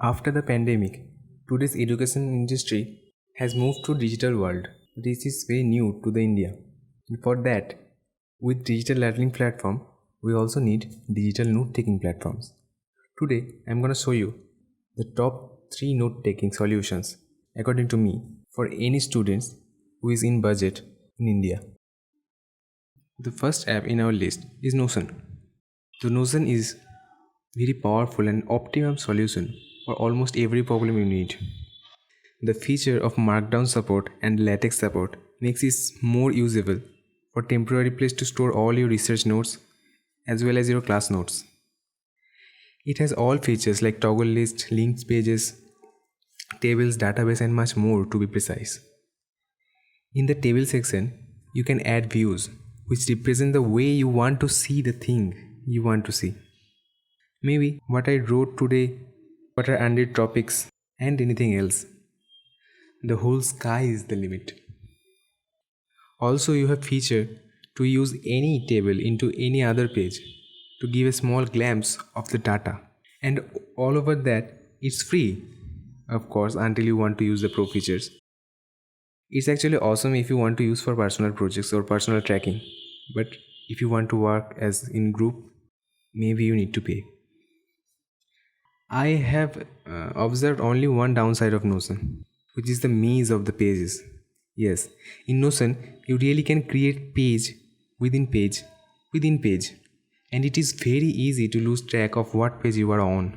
After the pandemic, today's education industry has moved to digital world. This is very new to the India. For that, with digital learning platform, we also need digital note-taking platforms. Today, I'm going to show you the top 3 note-taking solutions according to me for any students who is in budget in India. The first app in our list is Notion. The Notion is very powerful and optimum solution for almost every problem you need. The feature of Markdown support and LaTeX support makes it more usable for temporary place to store all your research notes as well as your class notes. It has all features like toggle list, linked pages, tables, database and much more to be precise. In the table section, you can add views which represent the way you want to see the thing you want to see. Maybe what I wrote today, what are 100 topics and anything else. The whole sky is the limit. Also, you have feature to use any table into any other page to give a small glimpse of the data. And all over that, it's free, of course, until you want to use the pro features. It's actually awesome if you want to use for personal projects or personal tracking. But if you want to work as in group, maybe you need to pay. I have observed only one downside of Notion, which is the maze of the pages. Yes, in Notion, you really can create page within page within page, and it is very easy to lose track of what page you are on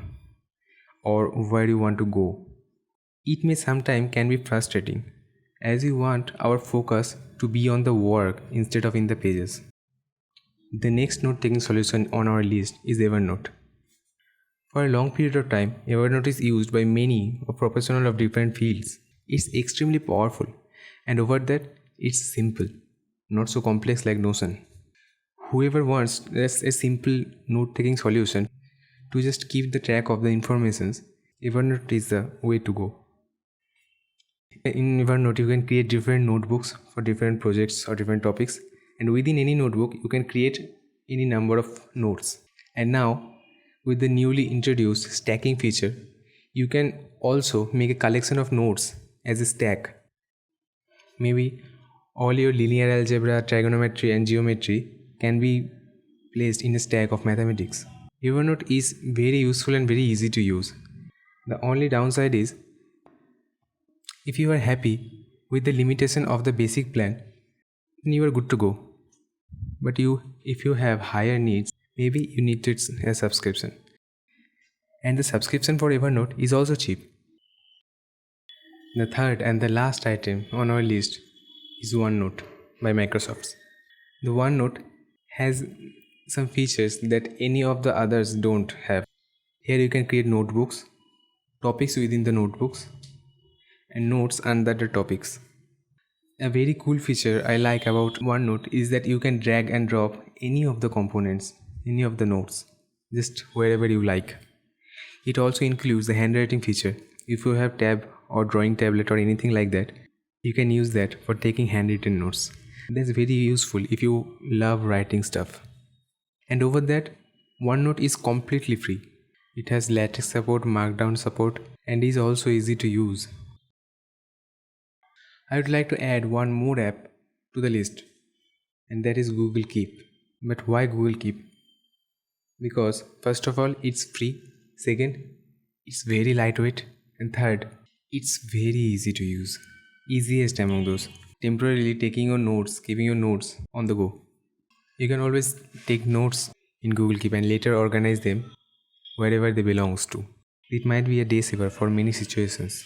or where you want to go. It may sometimes can be frustrating, as we want our focus to be on the work instead of in the pages. The next note-taking solution on our list is Evernote. For a long period of time, Evernote is used by many professionals of different fields. It's extremely powerful, and over that, it's simple, not so complex like Notion. Whoever wants just a simple note-taking solution to just keep the track of the informations, Evernote is the way to go. In Evernote, you can create different notebooks for different projects or different topics, and within any notebook, you can create any number of notes. And now, with the newly introduced stacking feature, you can also make a collection of notes as a stack. Maybe all your linear algebra, trigonometry and geometry can be placed in a stack of mathematics. Evernote is very useful and very easy to use. The only downside is, if you are happy with the limitation of the basic plan, then you are good to go. But if you have higher needs, maybe you need a subscription. And the subscription for Evernote is also cheap. The third and the last item on our list is OneNote by Microsoft. The OneNote has some features that any of the others don't have. Here you can create notebooks, topics within the notebooks, and notes under the topics. A very cool feature I like about OneNote is that you can drag and drop any of the components, any of the notes, just wherever you like. It also includes the handwriting feature. If you have tab or drawing tablet or anything like that, you can use that for taking handwritten notes. That's very useful if you love writing stuff. And over that, OneNote is completely free. It has LaTeX support, Markdown support, and is also easy to use. I would like to add one more app to the list, and that is Google Keep. But why Google Keep? Because first of all, it's free. Second, it's very lightweight. And third, it's very easy to use. Easiest among those. Temporarily taking your notes, keeping your notes on the go. You can always take notes in Google Keep and later organize them wherever they belongs to. It might be a day saver for many situations.